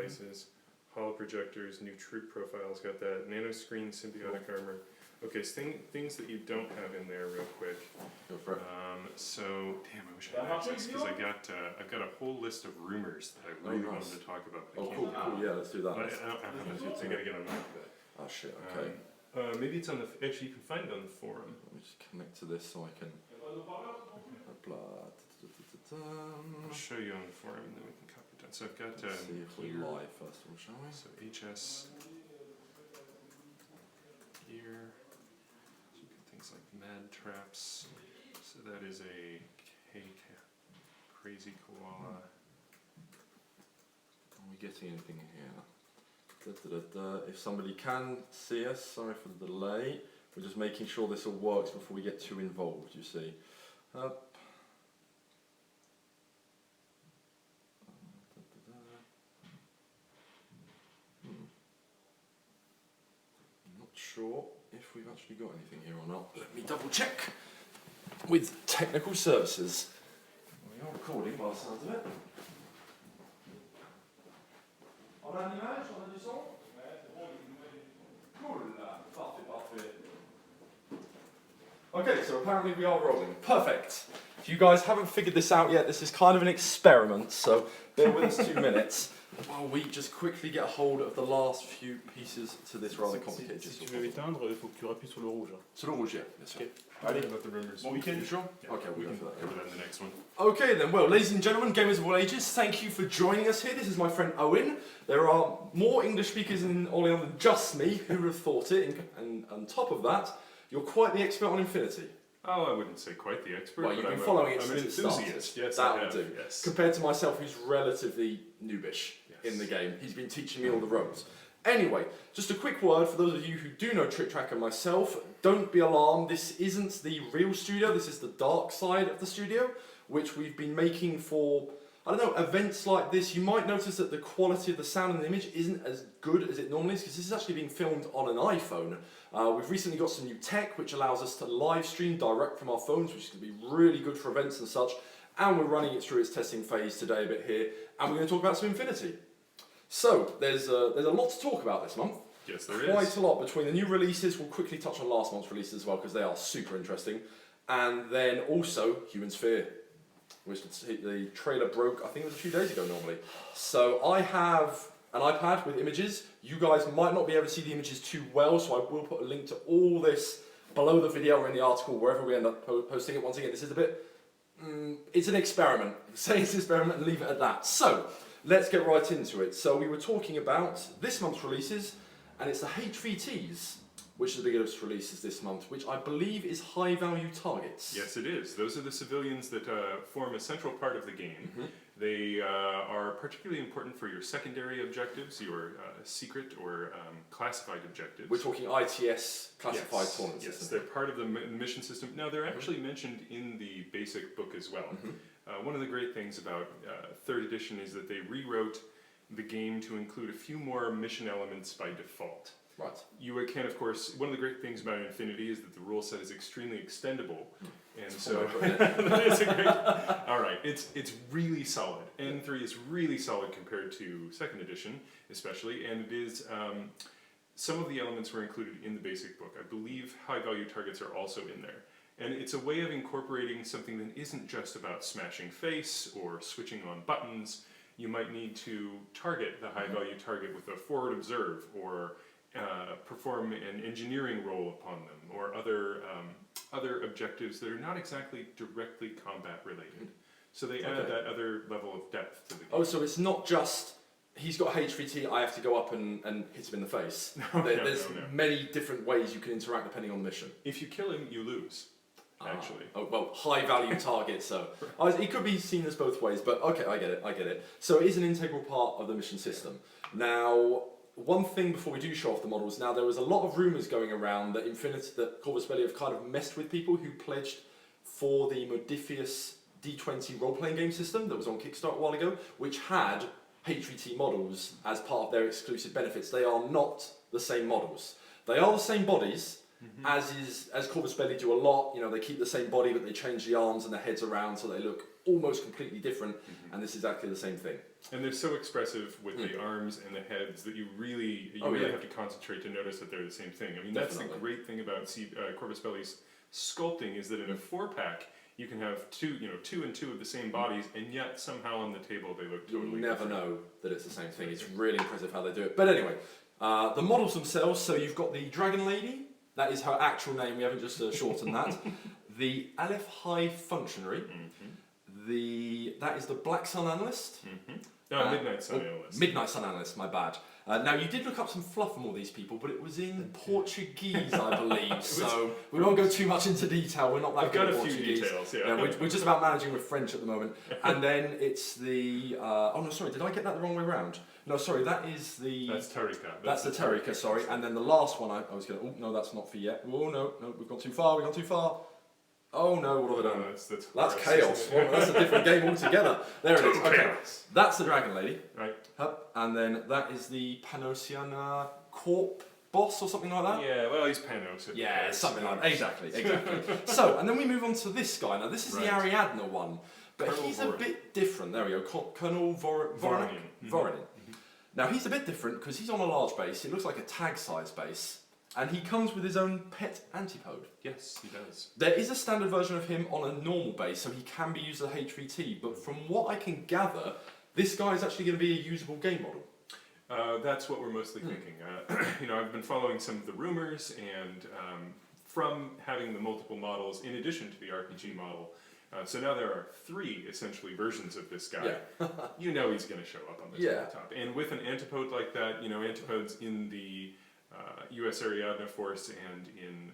devices, holo projectors, new Tric profiles, got that, nano screen, symbiotic armor. Okay, so things that you don't have in there real quick. Go for it. So, damn, I wish I had access, because I've got a whole list of rumors that I really wanted to talk about. But I can't. Cool, yeah, let's do that. But I gotta get on my computer. Oh shit, okay. Maybe it's on the, actually you can find it on the forum. Let me just connect to this so I can... I'll show you on the forum and then we can copy it down. So I've got Let's see if we're here, live first of all, shall we? so HS here, so we've got things like mad traps, so that is a crazy koala. Are we getting anything here? If somebody can see us, sorry for the delay, we're just making sure this all works before we get too involved, you see. Not sure if we've actually got anything here or not. Let me double check with technical services. We are recording by the sounds of it. On a l'image, on a du son? Cool, parfait. Okay, so apparently we are rolling. Perfect. If you guys haven't figured this out yet, this is kind of an experiment, so bear with us 2 minutes while we just quickly get a hold of the last few pieces to this rather complicated Si tu veux éteindre, il faut que tu appuies sur le rouge. Sur le rouge, yeah. Bien sûr. Allez, about the rumors. Bon weekend, you sure? Yeah, Okay, we we'll can go for that. cover that in the next one. Okay then, well, ladies and gentlemen, gamers of all ages, thank you for joining us here. This is my friend Owen. There are more English speakers in Orléans than just me. Who would have thought it? And on top of that, you're quite the expert on Infinity. Oh, I wouldn't say quite the expert, Well, but you've been I'm following it I'm an since it started. enthusiast. Yes, That I would have. do. Yes. Compared to myself, who's relatively noobish in the game. He's been teaching me all the ropes. Anyway, just a quick word for those of you who do know Tric Trac and myself. Don't be alarmed, this isn't the real studio, this is the dark side of the studio, which we've been making for, I don't know, events like this. You might notice that the quality of the sound and the image isn't as good as it normally is, because this is actually being filmed on an iPhone. We've recently got some new tech which allows us to live stream direct from our phones, which is going to be really good for events and such. And we're running it through its testing phase today a bit here, and we're going to talk about some Infinity. So, there's a lot to talk about this month. Yes, there is. Quite a lot between the new releases. We'll quickly touch on last month's releases as well, because they are super interesting. And then also Human Sphere, which the trailer broke, I think it was a few days ago normally. So I have an iPad with images. You guys might not be able to see the images too well, so I will put a link to all this below the video or in the article, wherever we end up posting it. Once again, this is a bit, it's an experiment. Say it's an experiment and leave it at that. So, let's get right into it. So we were talking about this month's releases, and it's the HVTs, which are the biggest releases this month, which I believe is high value targets. Yes, it is. Those are the civilians that form a central part of the game. Mm-hmm. They are particularly important for your secondary objectives, your secret or classified objectives. We're talking ITS classified tournaments. Yes, they're part of the mission system. Now, they're actually mentioned in the basic book as well. Mm-hmm. One of the great things about 3rd edition is that they rewrote the game to include a few more mission elements by default. Right. You can, of course, one of the great things about Infinity is that the rule set is extremely extendable. And so, that is a great, all right, it's really solid. N3 is really solid compared to 2nd edition, especially, and it is, some of the elements were included in the basic book. I believe high value targets are also in there. And it's a way of incorporating something that isn't just about smashing face or switching on buttons. You might need to target the high value target with a forward observe, or perform an engineering role upon them, or other objectives that are not exactly directly combat related. So they add that other level of depth to the game. Oh, so it's not just, he's got HVT, I have to go up and hit him in the face. There's many different ways you can interact depending on the mission. If you kill him, you lose. Actually. Oh, well, high value target, so it could be seen as both ways, but okay, I get it. So it is an integral part of the mission system. Now, one thing before we do show off the models, now there was a lot of rumours going around that Corvus Belli have kind of messed with people who pledged for the Modifius D20 role-playing game system that was on Kickstarter a while ago, which had HVT models as part of their exclusive benefits. They are not the same models. They are the same bodies, as Corvus Belli do a lot. You know, they keep the same body, but they change the arms and the heads around so they look almost completely different, and this is exactly the same thing. And they're so expressive with the arms and the heads that you really have to concentrate to notice that they're the same thing. I mean, that's the great thing about Corvus Belli's sculpting is that in a 4-pack, you can have two and two of the same bodies, and yet somehow on the table they look totally You'll never different. know that it's the same thing. It's really impressive how they do it. But anyway, the models themselves, so you've got the Dragon Lady, that is her actual name, we haven't just shortened that. The Aleph High Functionary, that is the Black Sun Analyst. Midnight Sun Analyst. Midnight Sun Analyst, my bad. Now, you did look up some fluff from all these people, but it was in Portuguese, I believe, so we won't go too much into detail. We're not that good at Portuguese. I've got a few details, yeah. We're just about managing with French at the moment. And then it's the... oh, no, sorry, did I get that the wrong way around? No, sorry, that is the... That's Tariqa. That's the Tariqa, sorry. And then the last one, I was going to... Oh, no, that's not for yet. Oh, no, we've gone too far, Oh no, what have I done? That's chaos. Well, that's a different game altogether. There it is. Okay. Chaos. That's the Dragon Lady. Right. And then that is the Panosiana Corp boss or something like that? Yeah, well, he's Panos. Yeah, something like that. Exactly. So, and then we move on to this guy. Now, this is the Ariadne one, but Colonel he's Vorian. a bit different. There we go. Colonel Vorian. Now, he's a bit different because he's on a large base. It looks like a tag-size base. And he comes with his own pet antipode. Yes, he does. There is a standard version of him on a normal base, so he can be used as a HVT, but from what I can gather, this guy is actually going to be a usable game model. That's what we're mostly thinking. I've been following some of the rumors, and from having the multiple models in addition to the RPG model, so now there are 3 essentially versions of this guy. Yeah. You know he's going to show up on the tabletop. And with an antipode like that, antipodes in the U.S. Ariadne Force and in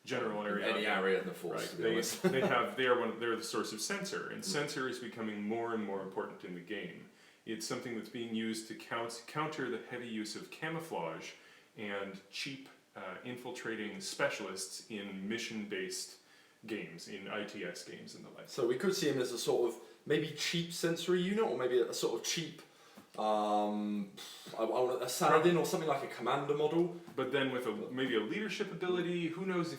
general Ariadne. Any Ariadne Force, right? They're the source of censor, and censor is becoming more and more important in the game. It's something that's being used to counter the heavy use of camouflage and cheap infiltrating specialists in mission-based games, in ITS games and the like. So we could see him as a sort of maybe cheap sensory unit, or maybe a sort of cheap a Saladin or something like a commander model. But then with maybe a leadership ability, who knows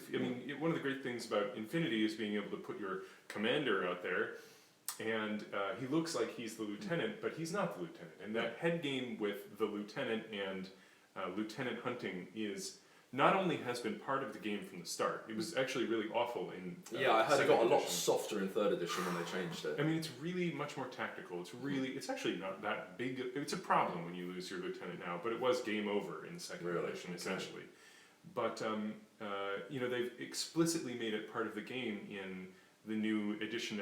one of the great things about Infinity is being able to put your commander out there, and he looks like he's the lieutenant, but he's not the lieutenant. And that head game with the lieutenant and lieutenant hunting not only has been part of the game from the start, it was actually really awful in I heard it got a lot edition. softer in 3rd edition when they changed it. I mean, it's really much more tactical. It's actually not that big. It's a problem when you lose your lieutenant now, but it was game over in 2nd edition, essentially. But, they've explicitly made it part of the game in the new edition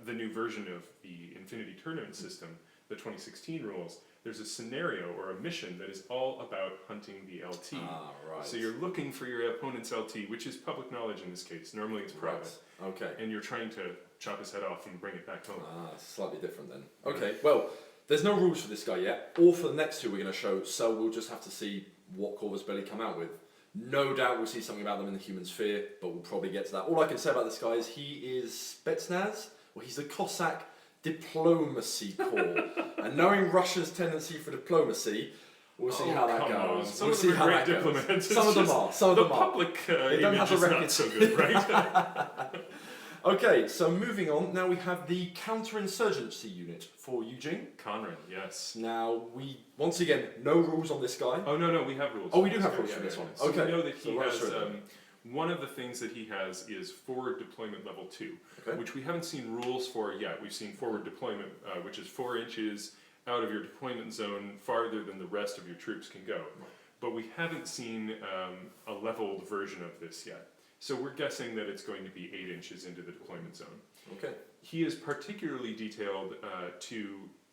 the new version of the Infinity Tournament system, the 2016 rules. There's a scenario or a mission that is all about hunting the LT. Right. So you're looking for your opponent's LT, which is public knowledge in this case. Normally it's private. Right. Okay. And you're trying to chop his head off and bring it back home. It's slightly different then. Okay, well, there's no rules for this guy yet, or for the next 2 we're going to show, so we'll just have to see what Corvus Belli come out with. No doubt we'll see something about them in the human sphere, but we'll probably get to that. All I can say about this guy is he is Spetsnaz, or he's the Cossack Diplomacy Corps. And knowing Russia's tendency for diplomacy, we'll see how that goes. Some of them are great diplomats. Some of them are. Some of them are. Public They don't have image the is record. not so good, right? Okay, so moving on, now we have the counterinsurgency unit for Eugene. Conran, yes. Now, once again, no rules on this guy. Oh, no, we have rules. Oh, we do have rules for this one. So Okay. we know that So he run has, through them. one of the things that he has is forward deployment level 2, Okay. which we haven't seen rules for yet. We've seen forward deployment, which is 4 inches out of your deployment zone, farther than the rest of your troops can go. But we haven't seen a leveled version of this yet. So we're guessing that it's going to be 8 inches into the deployment zone. Okay. He is particularly detailed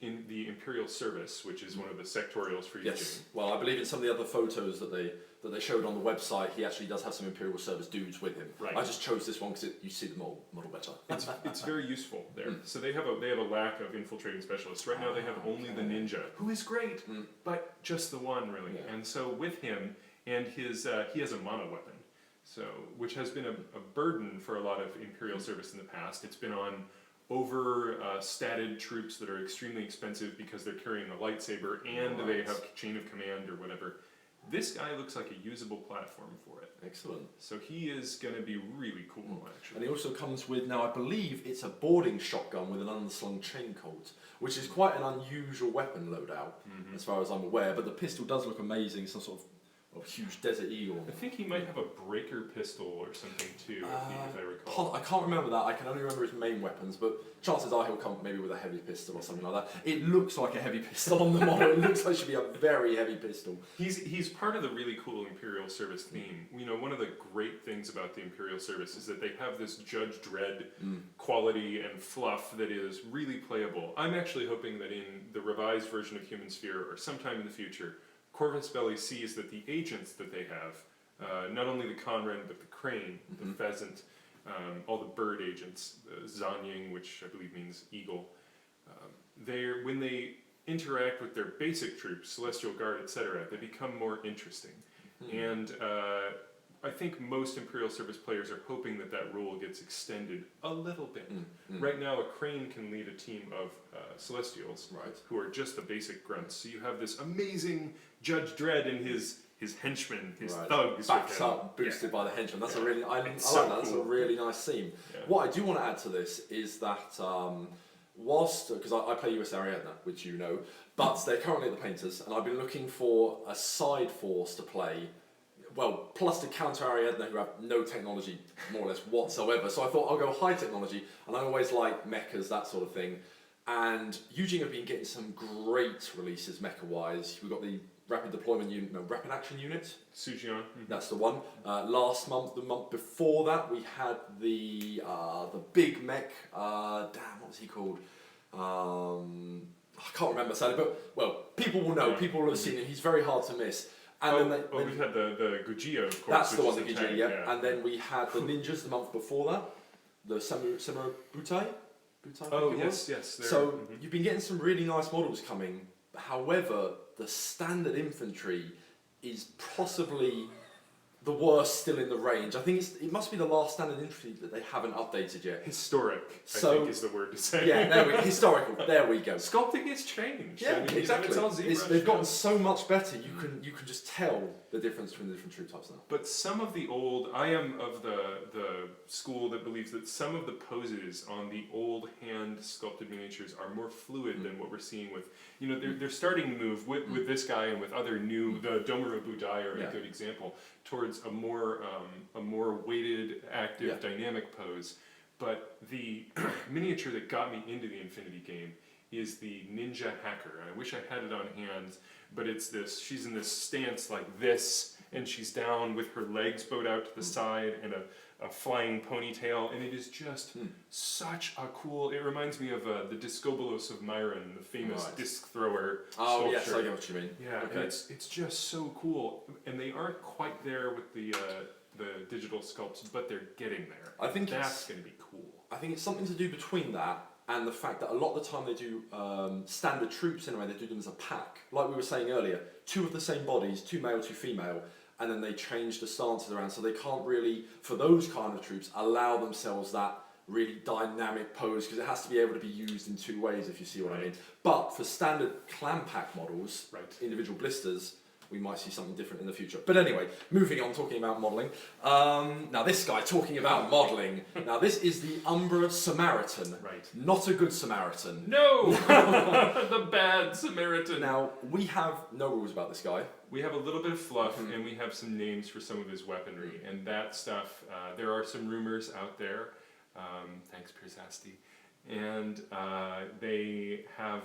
in the Imperial Service, which is one of the sectorials for Eugene. Yes. Well, I believe in some of the other photos that they showed on the website, he actually does have some Imperial Service dudes with him. Right. I just chose this one because you see the model better. It's very useful there. So they have a lack of infiltrating specialists. Right now they have only the ninja, who is great, but just the one really. Yeah. And so with him and his he has a mono weapon, so which has been a burden for a lot of Imperial Service in the past. It's been on statted troops that are extremely expensive because they're carrying a lightsaber and they have chain of command or whatever. This guy looks like a usable platform for it. Excellent. So he is going to be really cool, actually. And he also comes with, now I believe it's a boarding shotgun with an underslung chain colt, which is quite an unusual weapon loadout, as far as I'm aware. But the pistol does look amazing, some sort of huge Desert Eagle. I think he might have a breaker pistol or something too, if I recall. I can't remember that. I can only remember his main weapons, but chances are he'll come maybe with a heavy pistol or something like that. It looks like a heavy pistol on the model. It looks like it should be a very heavy pistol. He's part of the really cool Imperial Service theme. You know, one of the great things about the Imperial Service is that they have this Judge Dredd quality and fluff that is really playable. I'm actually hoping that in the revised version of Human Sphere, or sometime in the future, Corvus Belli sees that the agents that they have, not only the Conran, but the crane, the pheasant, all the bird agents, Zanying, which I believe means eagle, when they interact with their basic troops, Celestial Guard, etc., they become more interesting. And I think most Imperial Service players are hoping that that rule gets extended a little bit. Right now, a crane can lead a team of Celestials, who are just the basic grunts. So you have this amazing Judge Dredd and his henchmen, his thugs. Backs up, boosted by the henchmen. That's a really, I like that. That's a really nice theme. What I do want to add to this is that whilst, because I play US Ariadna, which you know, but they're currently at the Painters, and I've been looking for a side force to play. Well, plus to counter Ariadna, who have no technology, more or less, whatsoever. So I thought I'll go high technology, and I always like mechas, that sort of thing. And Eugene have been getting some great releases mecha-wise. We've got the Rapid Deployment Unit, no, Rapid Action Unit. Sujion. That's the one. Last month, the month before that, we had the big mech. What was he called? I can't remember sadly, but well, people will know. People will have seen him. He's very hard to miss. And then we've had the Gujio, of course. That's the one, the Gujio, yeah. And then we had the ninjas the month before that, the Samurai Butai. Oh, yes. So you've been getting some really nice models coming. However, the standard infantry is possibly the worst still in the range. I think it must be the last standard infantry that they haven't updated yet. Historic, I think is the word to say. Yeah, historical. There we go. Sculpting has changed. Yeah, I mean, exactly. They've gotten so much better. You can just tell the difference between the different troop types now. But some of the old, I am of the school that believes that some of the poses on the old hand sculpted miniatures are more fluid than what we're seeing with, you know, they're starting to move with this guy and with other new, the Domura Budai are a good example, towards a more weighted, active, dynamic pose. But the miniature that got me into the Infinity game is the Ninja Hacker. I wish I had it on hand, but it's this, she's in this stance like this, and she's down with her legs bowed out to the side and a flying ponytail, and it is just such a cool, it reminds me of the Discobolos of Myron, the famous disc thrower sculpture. Yes, I get what you mean. Yeah, and it's just so cool, and they aren't quite there with the digital sculpts, but they're getting there. I think that's going to be cool. I think it's something to do between that and the fact that a lot of the time they do standard troops anyway, they do them as a pack. Like we were saying earlier, 2 of the same bodies, 2 male, 2 female, and then they change the stances around, so they can't really, for those kind of troops, allow themselves that really dynamic pose, because it has to be able to be used in 2 ways, if you see what I mean. But for standard clan pack models, individual blisters, we might see something different in the future. But anyway, moving on, talking about modelling. Now this guy, talking about modelling. Now this is the Umbra Samaritan. Not a good Samaritan. No! The bad Samaritan. Now, we have no rules about this guy. We have a little bit of fluff, and we have some names for some of his weaponry. And that stuff, there are some rumors out there. Thanks, Pirzasti. And they have,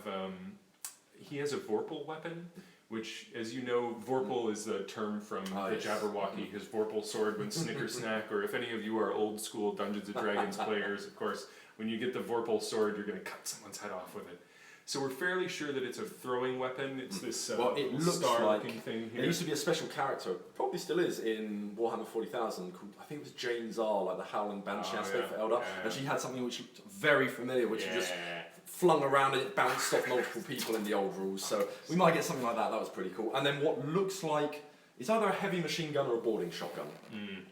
he has a Vorpal weapon, which, as you know, Vorpal is the term from the Jabberwocky, his Vorpal sword when Snickersnack, or if any of you are old school Dungeons & Dragons players, of course, when you get the Vorpal sword, you're going to cut someone's head off with it. So we're fairly sure that it's a throwing weapon. It's this it looks star-looking thing here. There used to be a special character, probably still is, in Warhammer 40,000, called, I think it was Jane Zar, like the Howling Banshee aspect for Eldar, and she had something which looked very familiar, which you just flung around and it bounced off multiple people in the old rules. So we might get something like that. That was pretty cool. And then what looks like, it's either a heavy machine gun or a boarding shotgun.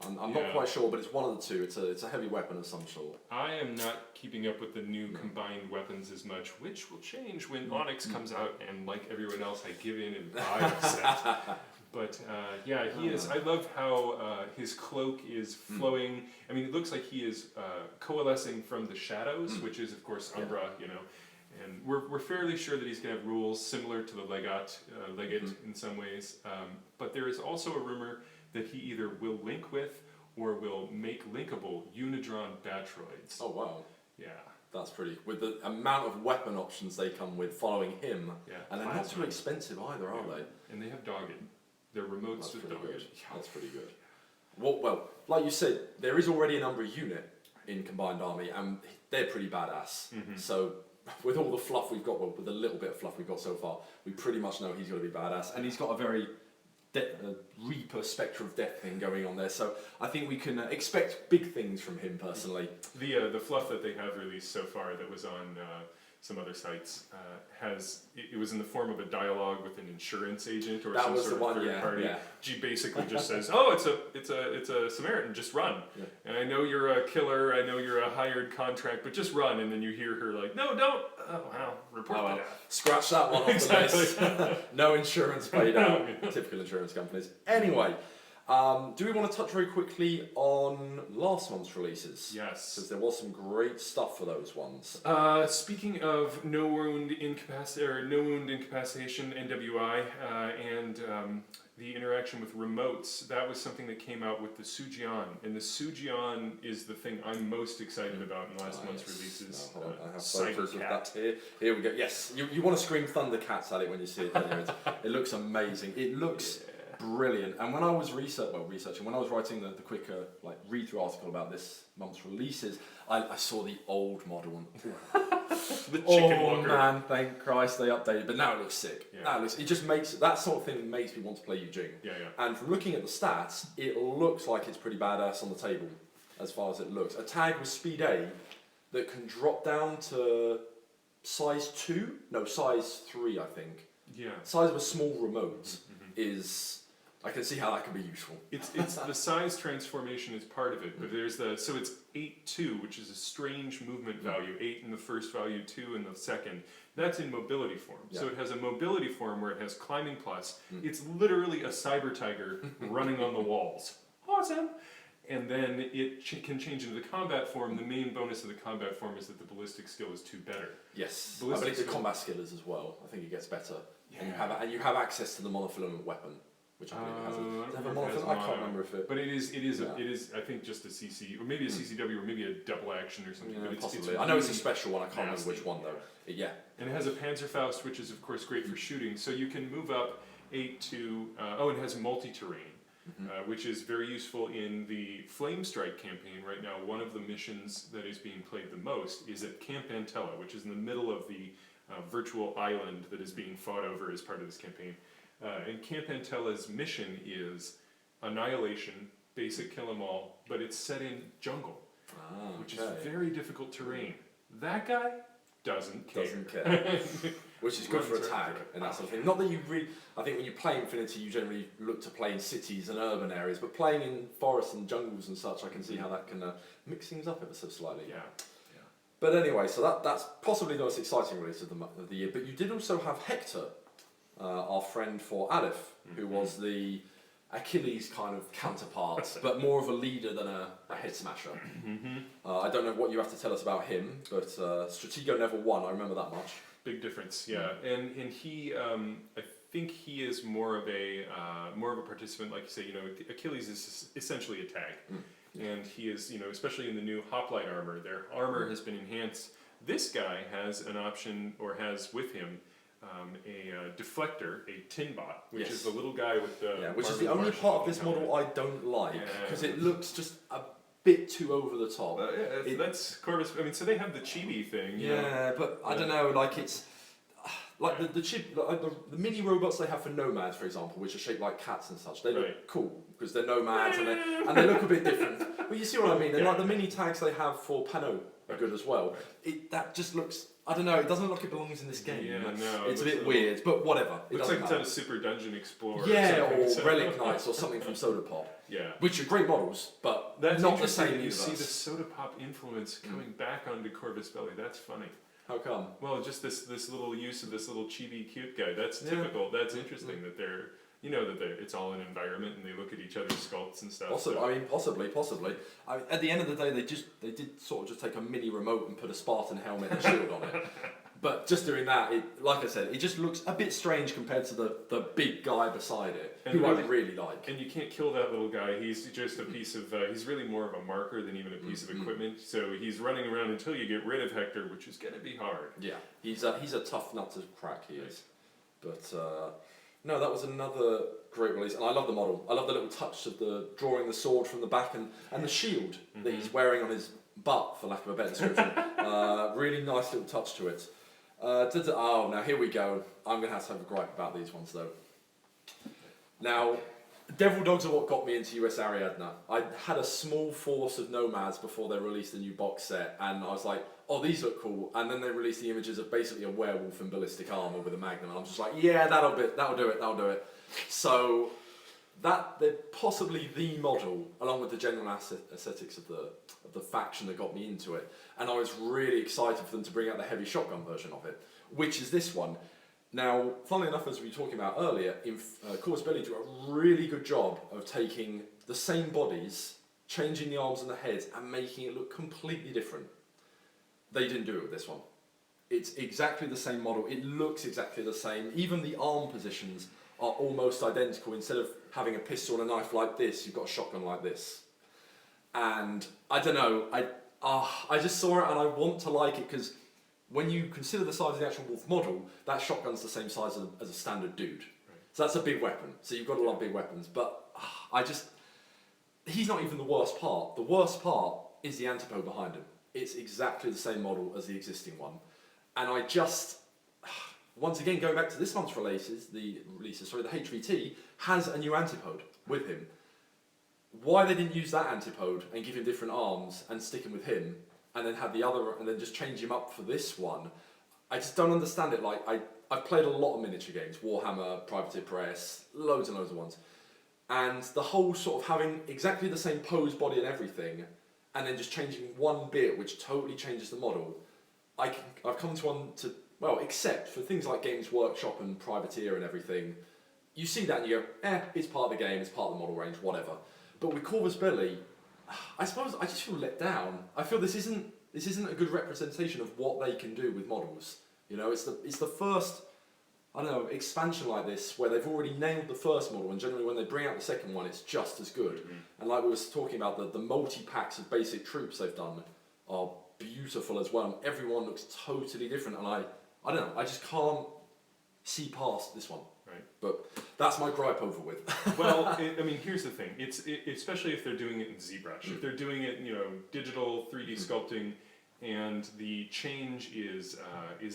I'm not quite sure, but it's one of the two. It's a heavy weapon of some sort. I am not keeping up with the new combined weapons as much, which will change when Onyx comes out, and like everyone else, I give in and buy a set. But yeah, he is. I love how his cloak is flowing. I mean, it looks like he is coalescing from the shadows, which is of course Umbra, you know. And we're fairly sure that he's going to have rules similar to the Legate in some ways. But there is also a rumor that he either will link with or will make linkable Unidron Batroids. Oh wow. Yeah. That's pretty. With the amount of weapon options they come with following him, Yeah. and they're not too expensive either, are they? And they have Dogged. They're remotes That's with pretty Dogged. good. That's pretty good. Well, like you said, there is already an Umbra unit in Combined Army, and they're pretty badass. So, with all the fluff we've got, well, with the little bit of fluff we've got so far, we pretty much know he's going to be badass, and he's got a very Reaper Spectre of Death thing going on there. So I think we can expect big things from him personally. The fluff that they have released so far that was on some other sites it was in the form of a dialogue with an insurance agent or That some was sort the of one, third party. yeah. She basically just says, "Oh, it's a Samaritan. Just run." Yeah. And I know you're a killer. I know you're a hired contract, but just run. And then you hear her like, "No, don't." Oh wow, report that. Scratch that one off Exactly. the list. No insurance paid out. Typical insurance companies. Anyway, do we want to touch very quickly on last month's releases? Yes. Because there was some great stuff for those ones. Speaking of no wound incapacitation (NWI) and the interaction with remotes, that was something that came out with the Sujian, and the Sujian is the thing I'm most excited about in last month's releases. No, hold on, I have photos of Cybercat. that here. Here we go. Yes, you want to scream Thundercats at it when you see it. Don't you? It looks amazing. It looks brilliant. And when I was researching, when I was writing the quick read-through article about this month's releases, I saw the old model and The chicken oh walker. man, thank Christ they updated. But now it looks sick. Yeah. Now it just makes that sort of thing makes me want to play Eugene. Yeah. And from looking at the stats, it looks like it's pretty badass on the table, as far as it looks. A tag with speed A that can drop down to size 2? No, size 3, I think. Yeah. Size of a small remote is... I can see how that can be useful. It's the size transformation is part of it, but there's so it's 8-2, which is a strange movement value. 8 in the first value, 2 in the second. That's in mobility form. Yeah. So it has a mobility form where it has climbing plus. It's literally a cyber tiger running on the walls. Awesome. And then it can change into the combat form. The main bonus of the combat form is that the ballistic skill is 2 better. Yes, I Ballistic believe the skill- combat skill is as well. I think it gets better. Yeah. And you have access to the monofilament weapon, which I believe it has. Does it have a monofilament? I can't remember if it... But it is Yeah. I think just a CC, or maybe a CCW, or maybe a double action or something. Yeah, but possibly. I know it's a really special one, I can't remember nasty. which one though. Yeah. And it has a Panzerfaust, which is of course great for shooting. So you can move up 8 to, it has multi-terrain, which is very useful in the Flame Strike campaign. Right now, one of the missions that is being played the most is at Camp Antella, which is in the middle of the virtual island that is being fought over as part of this campaign. And Camp Antella's mission is annihilation, basic kill 'em all, but it's set in jungle, which is very difficult terrain. That guy doesn't care. Doesn't care. Which is good for a Runs tag right and that sort of thing. Not that you really... I think when you play Infinity, you generally look to play in cities and urban areas, but playing in forests and jungles and such, I can see how that can mix things up ever so slightly. Yeah. But anyway, so that's possibly the most exciting release of the year. But you did also have Hector, our friend for Aleph, who was the Achilles kind of counterpart, but more of a leader than a head smasher. I don't know what you have to tell us about him, but Stratego never won, I remember that much. Big difference, yeah. And he, I think he is more of a participant, like you say. Achilles is essentially a tag, and he is, especially in the new hoplite armor. Their armor has been enhanced. This guy has an option, or has with him, a deflector, a tinbot, which is the little guy with the which is Marvin the only Martian part of this helmet. model I don't like, because Yeah. it looks just a bit too over the top. That's Corvus. I mean, so they have the chibi thing. Yeah, but I don't know, like it's... Like the mini robots they have for nomads, for example, which are shaped like cats and such, they look cool because they're nomads and they look a bit different. But you see what I mean? And like the mini tags they have for Pano are good as well. That just looks, I don't know, it doesn't look like it belongs in this game. Yeah, no, It's a it bit looks weird, but whatever. It Looks doesn't like it's out matter. of Super Dungeon Explorer. Yeah, or or something. Relic Knights or something from Soda Pop. Yeah. Which are great models, but That's not the interesting same that you see the universe. Soda Pop influence coming back onto Corvus Belli. That's funny. How come? Well, just this little use of this little chibi cute guy. That's Yeah. typical. That's interesting that they're, you know that it's all an environment, and they look at each other's sculpts and stuff. Possibly, so. I mean, possibly. I mean, at the end of the day, they did sort of just take a mini remote and put a Spartan helmet and shield on it. But just doing that, like I said, it just looks a bit strange compared to the big guy beside it, and who really, I really like. And you can't kill that little guy. He's just a piece of. He's really more of a marker than even a piece of equipment. So he's running around until you get rid of Hector, which is going to be hard. Yeah, he's a tough nut to crack. He is. But no, that was another great release, and I love the model. I love the little touch of the drawing the sword from the back and the shield that he's wearing on his butt, for lack of a better description. Really nice little touch to it. Oh, now here we go. I'm going to have a gripe about these ones though. Now, Devil Dogs are what got me into US Ariadne. I had a small force of nomads before they released the new box set, and I was like, oh, these look cool. And then they released the images of basically a werewolf in ballistic armor with a magnum, and I'm just like, yeah, that'll do it. So they're possibly the model, along with the general aesthetics of the faction, that got me into it. And I was really excited for them to bring out the heavy shotgun version of it, which is this one. Now, funnily enough, as we were talking about earlier, Corvus Belli do a really good job of taking the same bodies, changing the arms and the heads, and making it look completely different. They didn't do it with this one. It's exactly the same model. It looks exactly the same. Even the arm positions are almost identical. Instead of having a pistol and a knife like this, you've got a shotgun like this. And I don't know, I just saw it and I want to like it, because when you consider the size of the actual wolf model, that shotgun's the same size as a standard dude. Right. So that's a big weapon. So you've got to love big weapons. But he's not even the worst part. The worst part is the antipode behind him. It's exactly the same model as the existing one. And I just, once again, going back to this month's releases, the HVT has a new antipode with him. Why they didn't use that antipode and give him different arms and stick him with him, and then have the other, and then just change him up for this one, I just don't understand it. Like, I've played a lot of miniature games, Warhammer, Privateer Press, loads and loads of ones, and the whole sort of having exactly the same pose, body and everything, and then just changing one bit which totally changes the model, I've come to except for things like Games Workshop and Privateer and everything, you see that and you go, it's part of the game, it's part of the model range, whatever. But with Corvus Belli, I suppose I just feel let down. I feel this isn't a good representation of what they can do with models. You know, it's the first, I don't know, expansion like this where they've already nailed the first model, and generally when they bring out the second one, it's just as good. And like we were talking about, the multi-packs of basic troops they've done are beautiful as well. Everyone looks totally different, and I don't know, I just can't see past this one. Right. But that's my gripe over with. Well, I mean, here's the thing. Especially if they're doing it in ZBrush. If they're doing it, digital 3D sculpting, and the change is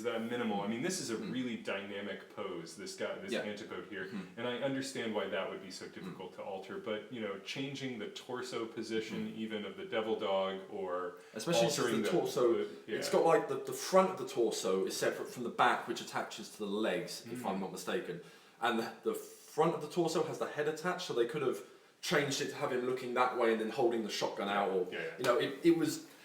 that minimal. I mean, this is a really dynamic pose. This antipode here, and I understand why that would be so difficult to alter. But changing the torso position, even of the devil dog, or especially altering the torso. It's got like the front of the torso is separate from the back, which attaches to the legs, if I'm not mistaken. And the front of the torso has the head attached, so they could have changed it to have him looking that way and then holding the shotgun out. Or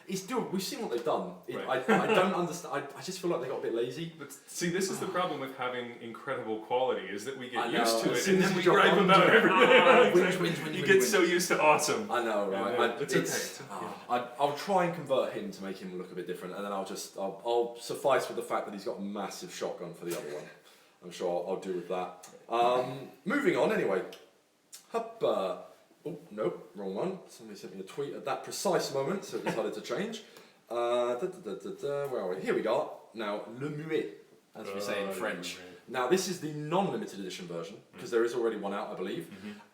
it's still, we've seen what they've done. Right. I don't understand. I just feel like they got a bit lazy. But see, this is the problem with having incredible quality, is that we get used to as it, and then we drop gripe about everything. Wins, you get so used to awesome. I know, right? It's okay. I'll try and convert him to make him look a bit different, and then I'll suffice with the fact that he's got a massive shotgun for the other one. I'm sure I'll do with that. Moving on, anyway. Oh, nope, wrong one. Somebody sent me a tweet at that precise moment, so it decided to change. Where are we? Here we go. Now, Le Muet, as we say in French. Now, this is the non-limited edition version, because there is already one out, I believe.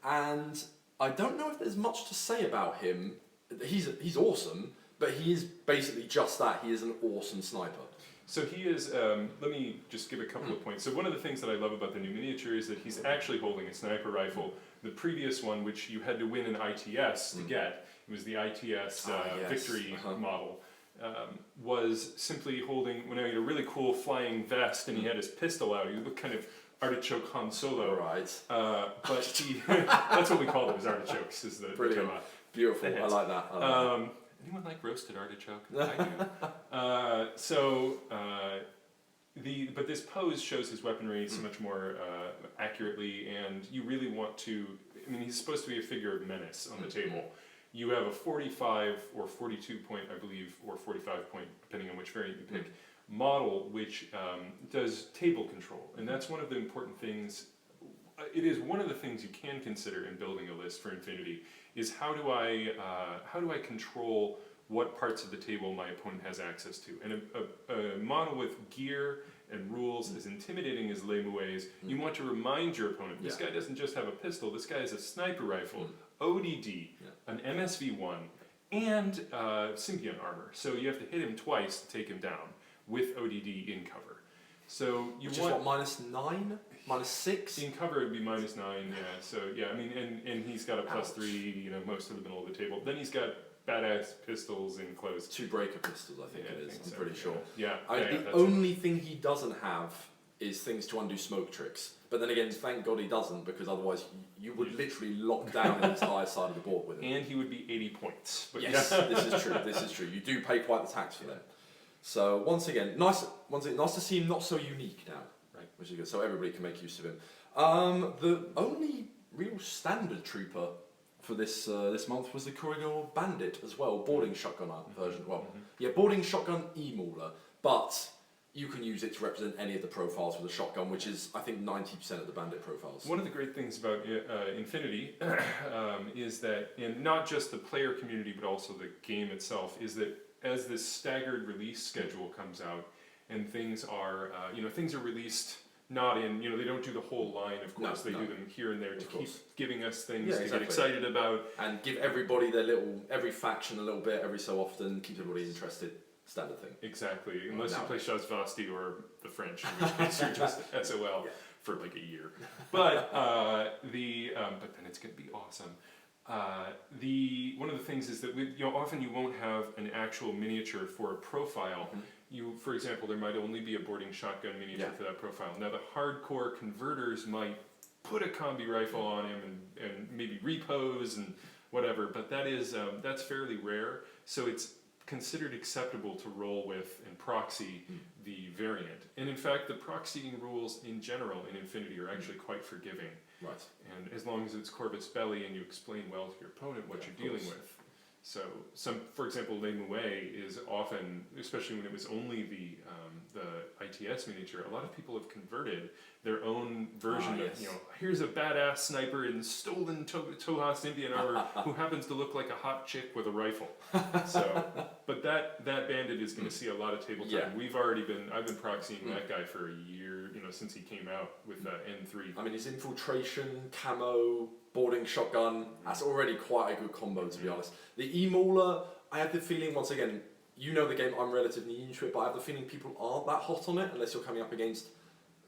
And I don't know if there's much to say about him. He's awesome, but he is basically just that. He is an awesome sniper. So he is, let me just give a couple of points. So one of the things that I love about the new miniature is that he's actually holding a sniper rifle. The previous one, which you had to win an ITS to get, it was the ITS Victory model, was simply holding, he had a really cool flying vest and he had his pistol out. He looked kind of Artichoke Han Solo. Right. But he, that's what we called them, is artichokes. Is the Brilliant. term. Beautiful. I like that. Anyone like roasted artichoke? I do. but this pose shows his weaponry so much more accurately, and you really want to. I mean, he's supposed to be a figure of menace on the table. You have a 45 or 42 point, I believe, or 45 point, depending on which variant you pick, model which does table control, and that's one of the important things. It is one of the things you can consider in building a list for Infinity. Is how do I control what parts of the table my opponent has access to? And a model with gear and rules as intimidating as Les Muets, you want to remind your opponent, this guy doesn't just have a pistol, this guy has a sniper rifle, ODD, an MSV1, and symbiont armor. So you have to hit him twice to take him down with ODD in cover. So you Which want... is what, -9? -6? In cover it would be -9, yeah. So yeah, I mean, and he's got a +3, you know, most of the middle of the table. Then he's got badass pistols in close. 2 breaker pistols, I think it is. I'm pretty sure. Yeah. The only thing he doesn't have is things to undo smoke tricks. But then again, thank God he doesn't, because otherwise you would literally lock down the entire side of the board with him. And he would be 80 points. But yes, this is true. This is true. You do pay quite the tax for them. So once again, nice to see him not so unique now, right? Which is good. So everybody can make use of him. The only real standard trooper for this this month was the Corridor Bandit as well, boarding shotgun version. Well, boarding shotgun e-mauler, but you can use it to represent any of the profiles with a shotgun, which is, I think, 90% of the Bandit profiles. One of the great things about Infinity is that, in not just the player community, but also the game itself, is that as this staggered release schedule comes out, and things are, things are released not in, they don't do the whole line, of course, they do them here and there to keep giving us things to get excited about. And give everybody every faction a little bit every so often, keep everybody interested. Standard thing. Exactly, unless you play Shazvasti or the French, in which case you're just SOL for like a year. But but then it's going to be awesome. One of the things is that often you won't have an actual miniature for a profile. For example, there might only be a boarding shotgun miniature for that profile. Now the hardcore converters might put a combi rifle on him and maybe repose and whatever, but that's fairly rare. So it's considered acceptable to roll with and proxy the variant. And in fact, the proxying rules in general in Infinity are actually quite forgiving. Right. And as long as it's Corvus Belli and you explain well to your opponent what you're dealing with. So, for example, Les Muets is often, especially when it was only the ITS miniature, a lot of people have converted their own version of, here's a badass sniper in stolen Toha Symbiont armor who happens to look like a hot chick with a rifle. So, but that bandit is going to see a lot of table time. I've been proxying that guy for a year, since he came out with N3. I mean, his infiltration, camo, boarding shotgun, that's already quite a good combo, to be honest. The E-Mauler, I have the feeling, once again, you know the game, I'm relatively new to it, but I have the feeling people aren't that hot on it unless you're coming up against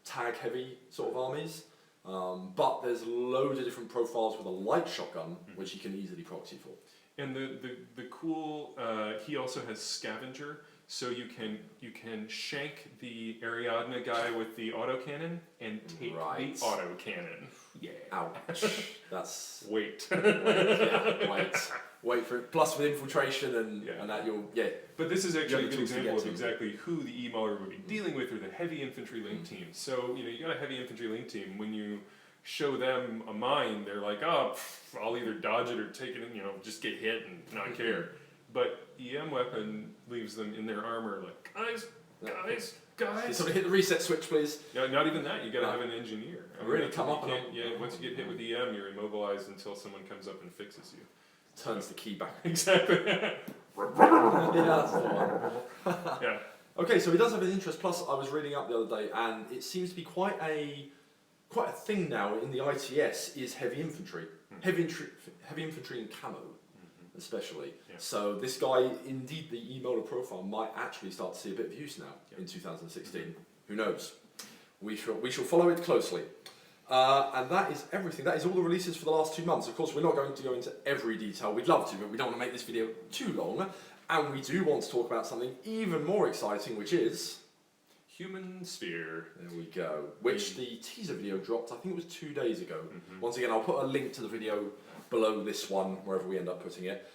tag-heavy sort of armies. But there's loads of different profiles with a light shotgun, which you can easily proxy for. And the cool, he also has Scavenger, so you can shank the Ariadne guy with the autocannon and take the autocannon. Yeah. Ouch. That's... Wait. Wait for it. Plus with infiltration and that you'll... But this is actually a good example of exactly who the E-Mauler would be dealing with, or the heavy infantry link team. So, you got a heavy infantry link team. When you show them a mine, they're like, I'll either dodge it or take it and, just get hit and not care. But EM weapon leaves them in their armor like, guys. Can somebody hit the reset switch, please? Yeah, not even that. You got to have an engineer. Really come up once you get hit with EM, you're immobilized until someone comes up and fixes you. Turns the key back. Exactly. That's the one. Yeah. Okay, so he does have an interest. Plus, I was reading up the other day, and it seems to be quite a thing now in the ITS is heavy infantry. Heavy infantry in camo, especially. Yeah. So this guy, indeed, the E-Mauler profile might actually start to see a bit of use now in 2016. Who knows? We shall follow it closely. And that is everything. That is all the releases for the last 2 months. Of course, we're not going to go into every detail. We'd love to, but we don't want to make this video too long. And we do want to talk about something even more exciting, which is... Human Sphere. There we go. Which the teaser video dropped, I think it was 2 days ago. Once again, I'll put a link to the video below this one, wherever we end up putting it.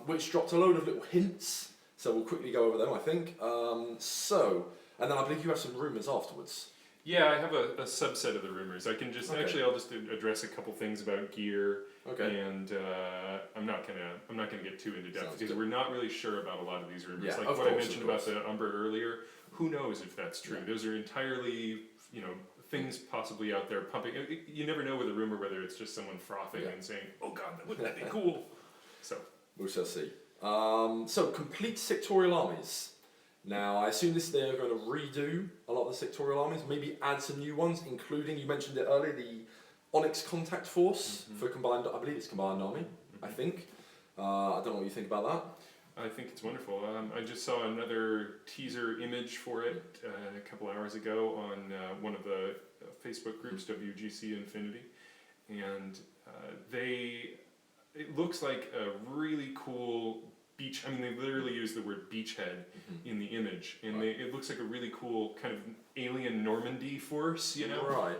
Which dropped a load of little hints. So we'll quickly go over them, I think. And then I believe you have some rumours afterwards. Yeah, I have a subset of the rumors. I can just Okay. actually I'll just address a couple things about gear, Okay. and I'm not gonna get too into depth Sounds because good. we're not really sure about a lot of these rumors. Yeah, Like of what I course, mentioned of about course. the Umber earlier. Who knows if that's true? Yeah. Those are entirely things possibly out there pumping. You never know with a rumor whether it's just someone frothing Yeah. and saying, "Oh God, wouldn't that be cool?" So. We shall see. So, complete sectorial armies. Now, I assume they're going to redo a lot of the sectorial armies, maybe add some new ones, including, you mentioned it earlier, the Onyx Contact Force for combined, I believe it's combined army, I think. I don't know what you think about that. I think it's wonderful. I just saw another teaser image for it a couple hours ago on one of the Facebook groups, WGC Infinity, and it looks like a really cool beach. I mean, they literally use the word beachhead in the image, and it looks like a really cool kind of alien Normandy force. Right.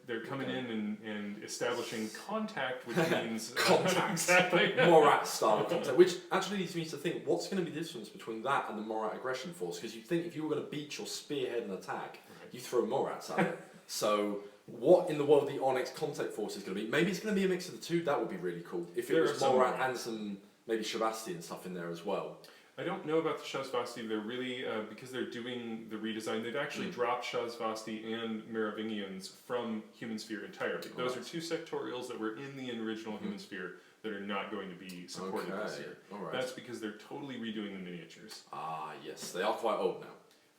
They're coming in and establishing contact, which means Contact. exactly. Morat style contact, which actually leads me to think, what's going to be the difference between that and the Morat aggression force? Because you'd think if you were going to beach or spearhead an attack, you throw Morats at it. So, what in the world the Onyx contact force is going to be? Maybe it's going to be a mix of the two. That would be really cool. If it There was are some Morat Morats. and some maybe Shabasti and stuff in there as well. I don't know about the Shazvasti. They're really because they're doing the redesign. They've actually dropped Shazvasti and Merovingians from Human Sphere entirely. Those are two sectorials that were in the original Human Sphere that are not going to be supported this year. All right. That's because they're totally redoing the miniatures. Ah, yes, they are quite old now.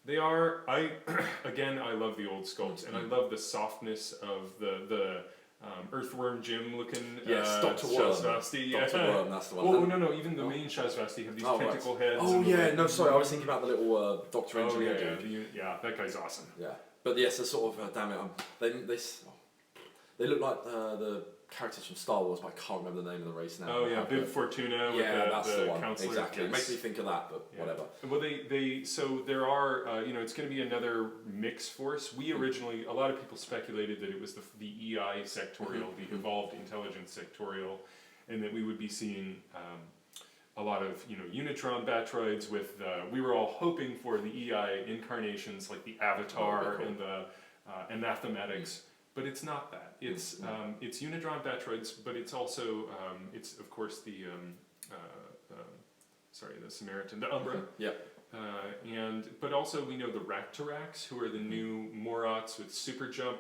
They are. I love the old sculpts, and I love the softness of the Earthworm Jim looking Yes, Dr. Worm. Shazvasti. Dr. Worm, that's the one. Oh no, even the main Shazvasti have these Oh, right. tentacle heads. Oh and the, yeah, like, no, sorry, I was thinking about the little Doctor Oh Engineer dude. yeah, that guy's awesome. Yeah, but yes, they're sort of damn it. They look like the characters from Star Wars, but I can't remember the name of the race now. Oh yeah, Bib Fortuna with Yeah, that's the one. counselor. Exactly. It Yes. makes me think of that, but Yeah. whatever. Well, so there are, it's going to be another mix force. We originally, a lot of people speculated that it was the EI sectorial, the Evolved Intelligence sectorial, and that we would be seeing a lot of, Unitron Batroids with, we were all hoping for the EI incarnations like the Avatar cool. and the Anathematics. But it's not that. It's Unidron Batroids, but it's also it's of course the the Samaritan, the Umbra. Yep. But also we know the Ractorax, who are the new Morats with super jump.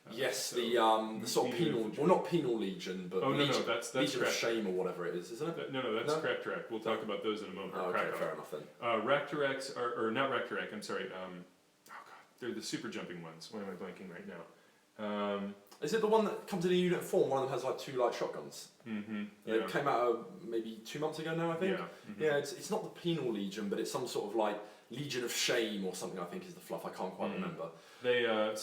Yes, so the sort of Legion penal, of- well not penal legion, but Oh no, legion, that's Legion of Crack- Shame or whatever it is, isn't it? No, that's No? Tric Trac. We'll talk about those in a moment. Oh, okay, Krakow. fair enough then. Ractorax or not Ractorac. I'm sorry. Oh god, they're the super jumping ones. Why am I blanking right now? Is it the one that comes in a unit form? One of them has like two light shotguns. Yeah. It came out maybe 2 months ago now, I think. Yeah. Yeah, it's not the penal legion, but it's some sort of like Legion of Shame or something. I think is the fluff. I can't quite remember. They have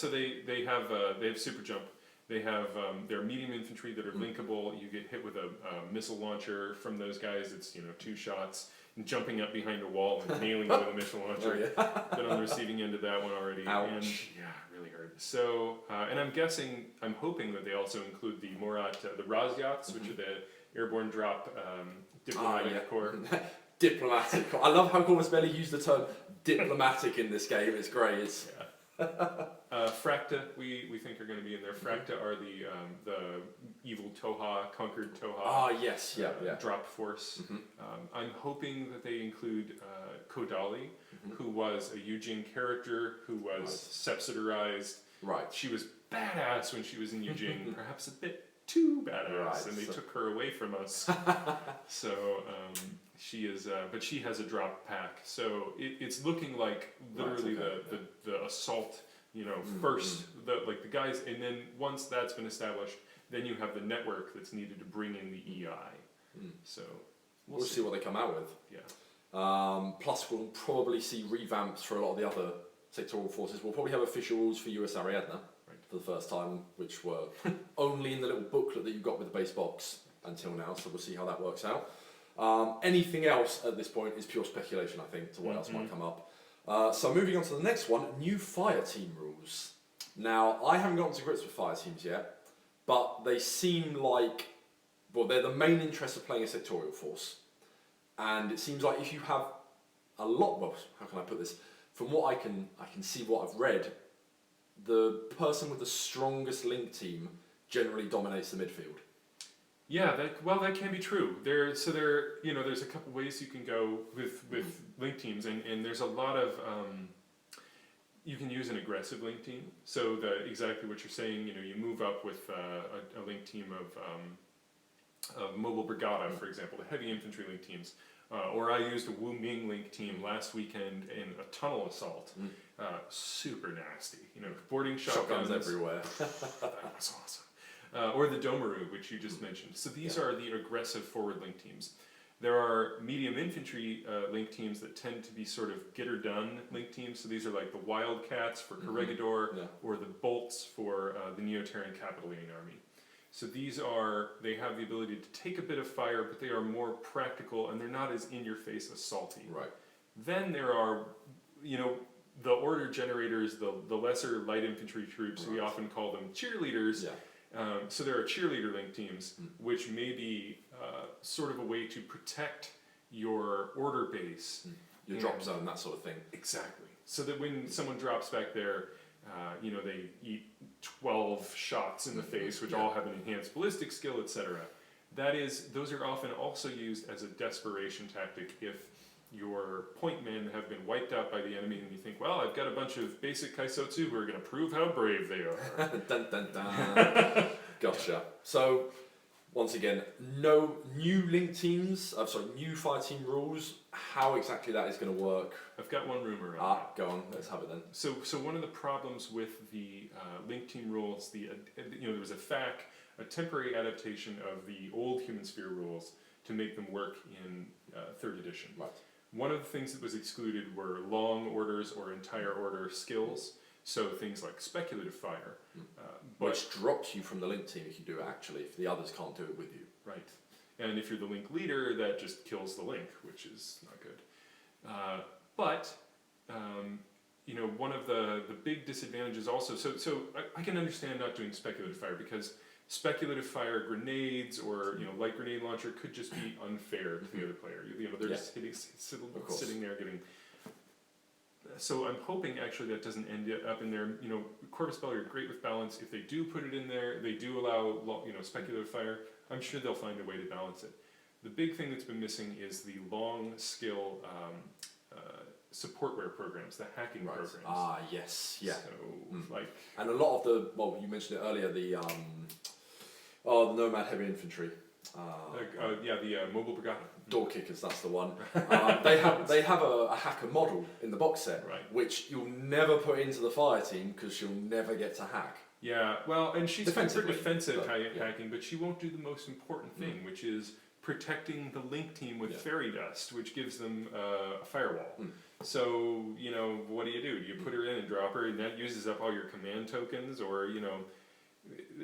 super jump. They have their medium infantry that are linkable. You get hit with a missile launcher from those guys. It's 2 shots. And jumping up behind a wall and nailing you with a missile launcher. Been on the receiving end of that one already. Ouch. And yeah, really hurt. So and I'm hoping that they also include the Morat, the Razyaths, which are the airborne drop diplomatic corps. Diplomatic. I love how Corvus Belli used the term diplomatic in this game. It's great. It's Fracta, we think are going to be in there. Fracta are the evil Toha, conquered Toha. Yes, yeah. Drop force. I'm hoping that they include Kodali, who was a Eugene character who was sepsitarized. Right. She was badass when she was in Eugene, perhaps a bit too badass, Right, and they so- took her away from us. So she is, but she has a drop pack. So it's looking like literally okay, the assault. First the guys, and then once that's been established, then you have the network that's needed to bring in the EI. So We'll see what they come out with. Yeah. Plus, we'll probably see revamps for a lot of the other sectoral forces. We'll probably have official rules for US Ariadne for the first time, which were only in the little booklet that you got with the base box until now. So we'll see how that works out. Anything else at this point is pure speculation, I think, to what else might come up. So moving on to the next one, new fire team rules. Now, I haven't gotten to grips with fire teams yet, but they seem like, well, they're the main interest of playing a sectorial force. And it seems like if you have a lot, well, how can I put this? from what I can see, what I've read, the person with the strongest link team generally dominates the midfield. Yeah, that can be true. There's a couple ways you can go with link teams, and there's a lot of you can use an aggressive link team. So exactly what you're saying, you move up with a link team of Mobile Brigada, for example, the heavy infantry link teams. Or I used a Wu Ming link team last weekend in a tunnel assault. Super nasty. Boarding shotguns everywhere. That was awesome. Or the Domaru, which you just mentioned. So these are the aggressive forward link teams. There are medium infantry link teams that tend to be sort of get-her-done link teams. So these are like the Wildcats for Corregidor, or the Bolts for the Neo-Terran Capitoline Army. So they have the ability to take a bit of fire, but they are more practical, and they're not as in-your-face as salty. Right. Then there are, the order generators, the lesser light infantry troops. We often call them cheerleaders. So there are cheerleader link teams, which may be sort of a way to protect your order base. Your drop zone, that sort of thing. Exactly. So that when someone drops back there, they eat 12 shots in the face, which all have an enhanced ballistic skill, etc. Those are often also used as a desperation tactic if your point men have been wiped out by the enemy and you think, well, I've got a bunch of basic Kaisotsu who are going to prove how brave they are. Dun, dun, dun. Gotcha. So, once again, no new link teams, new fire team rules. How exactly that is going to work? I've got one rumor on that. Go on, let's have it then. So one of the problems with the link team rules, there was a temporary adaptation of the old Human Sphere rules to make them work in 3rd edition. Right. One of the things that was excluded were long orders or entire order skills, so things like speculative fire. Which drops you from the link team if you do it, actually, if the others can't do it with you. Right. And if you're the link leader, that just kills the link, which is not good. One of the big disadvantages also, so I can understand not doing speculative fire, because speculative fire grenades or light grenade launcher could just be unfair to the other player. They're just sitting there getting. So I'm hoping actually that doesn't end up in there. Corvus Belli are great with balance. If they do put it in there, they do allow speculative fire. I'm sure they'll find a way to balance it. The big thing that's been missing is the long skill supportware programs, the hacking programs. Yes, yeah. So and a lot of you mentioned it earlier, the Nomad Heavy Infantry. The Mobile Brigada. Door kickers, that's the one. They have a hacker model in the box set, which you'll never put into the fire team because you'll never get to hack. Yeah, well, and she's good for defensive but, hacking, but she won't do the most important thing, which is protecting the link team with fairy dust, which gives them a firewall. So, what do? You put her in and drop her, and that uses up all your command tokens, or,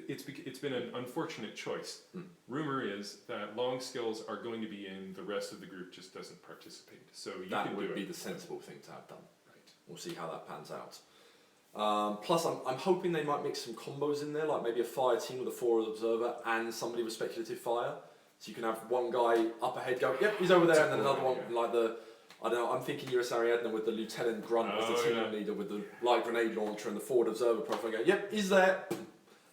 it's been an unfortunate choice. Rumor is that long skills are going to be in, the rest of the group just doesn't participate. So that would be the sensible thing to have done. Right. We'll see how that pans out. Plus, I'm hoping they might mix some combos in there, like maybe a fire team with a forward observer and somebody with speculative fire. So you can have one guy up ahead go, yep, he's over there, and then another one like I'm thinking US Ariadne with the Lieutenant Grunt as the team leader with the light grenade launcher and the forward observer profile go, yep, he's there.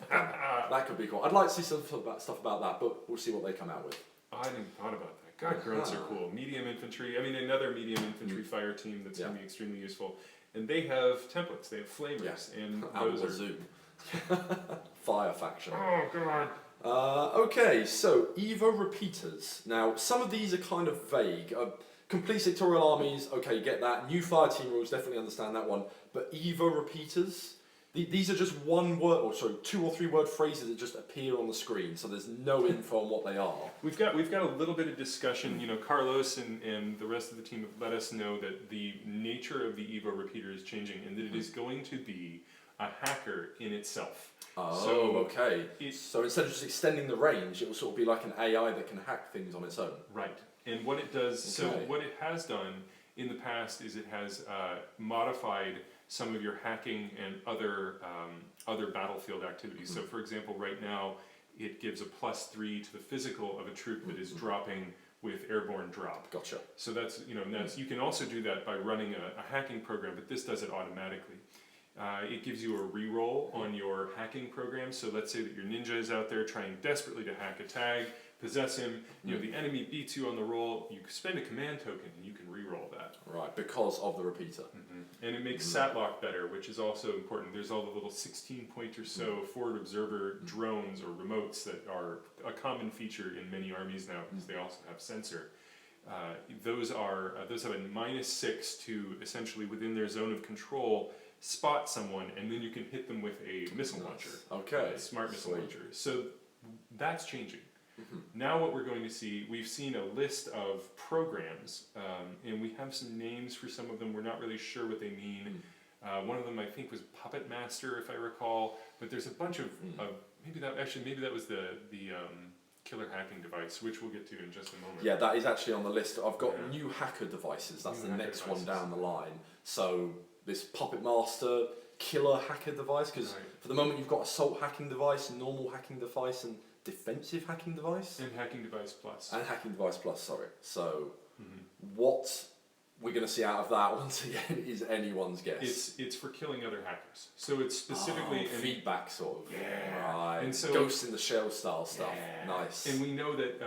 That could be cool. I'd like to see some stuff about that, but we'll see what they come out with. I hadn't thought about that. God, grunts are cool. Medium infantry, another medium infantry fire team that's going to be extremely useful. And they have templates, they have flamers, and those are... Zoom. Fire faction. Oh, God. Okay, so Evo repeaters. Now, some of these are kind of vague. Complete sectorial armies, okay, get that. New fire team rules, definitely understand that one. But Evo repeaters, these are just 2 or 3 word phrases that just appear on the screen, so there's no info on what they are. We've got a little bit of discussion. Carlos and the rest of the team have let us know that the nature of the Evo repeater is changing, and that it is going to be a hacker in itself. Okay. So instead of just extending the range, it will sort of be like an AI that can hack things on its own. Right. And what it does, so what it has done in the past is it has modified some of your hacking and other battlefield activities. So for example, right now, it gives a +3 to the physical of a troop that is dropping with airborne drop. Gotcha. So that's, you can also do that by running a hacking program, but this does it automatically. It gives you a reroll on your hacking program. So let's say that your ninja is out there trying desperately to hack a tag, possess him. The enemy beats you on the roll. You spend a command token and you can reroll that. Right, because of the repeater. And it makes satlock better, which is also important. There's all the little 16-point or so forward observer drones or remotes that are a common feature in many armies now because they also have sensor. Those have a -6 to essentially within their zone of control spot someone, and then you can hit them with a missile launcher. Okay. A smart missile launcher. So that's changing. Now what we're going to see, we've seen a list of programs, and we have some names for some of them. We're not really sure what they mean. One of them I think was Puppet Master, if I recall. But there's a bunch of maybe that was the killer hacking device, which we'll get to in just a moment. Yeah, that is actually on the list. I've got new hacker devices. That's the next one down the line. So this Puppet Master killer hacker device, because for the moment you've got assault hacking device, normal hacking device, and defensive hacking device. And hacking device plus. And hacking device plus, sorry. So what we're going to see out of that once again is anyone's guess. It's for killing other hackers. So it's specifically feedback sort of. Yeah. Right. And so Ghost in the Shell style stuff. Yeah. Nice. And we know that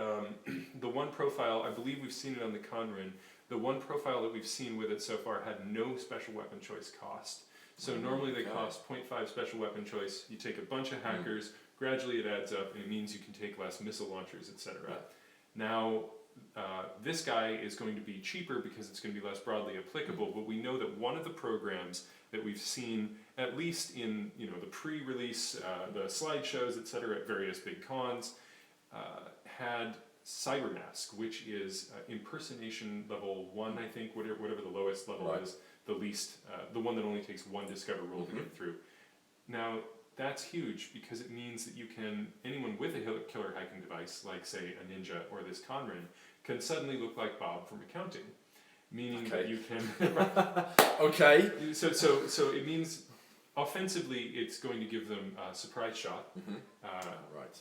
the one profile, I believe we've seen it on the Conrin, the one profile that we've seen with it so far had no special weapon choice cost. So normally they cost 0.5 special weapon choice. You take a bunch of hackers, gradually it adds up, and it means you can take less missile launchers, etc. Now, this guy is going to be cheaper because it's going to be less broadly applicable, but we know that one of the programs that we've seen, at least in the pre-release, the slideshows, etc., at various big cons, had Cybermask, which is impersonation level 1, I think, whatever the lowest level is, the least, the one that only takes one discover roll to get through. Now, that's huge because it means that anyone with a killer hacking device, like say a ninja or this Conrin, can suddenly look like Bob from accounting. Meaning that you can... So it means offensively it's going to give them a surprise shot.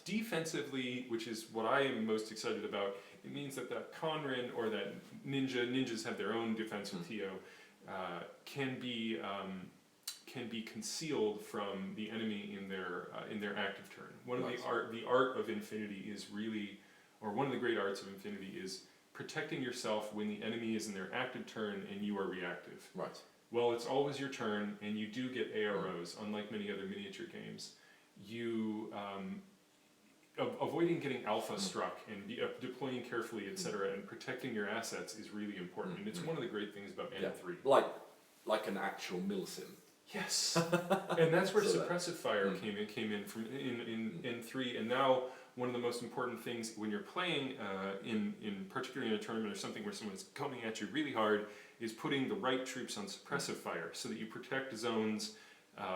Defensively, which is what I am most excited about, it means that Conrin or that ninjas have their own defense with TO, can be concealed from the enemy in their active turn. One of the art of Infinity is really, or one of the great arts of Infinity is protecting yourself when the enemy is in their active turn and you are reactive. Right. Well, it's always your turn, and you do get AROs, unlike many other miniature games. You avoiding getting alpha struck and deploying carefully, etc., and protecting your assets is really important, and it's one of the great things about N3. Like an actual milsim. Yes, and that's where suppressive fire came in from in N3, and now one of the most important things when you're playing, particularly in a tournament or something where someone's coming at you really hard, is putting the right troops on suppressive fire so that you protect zones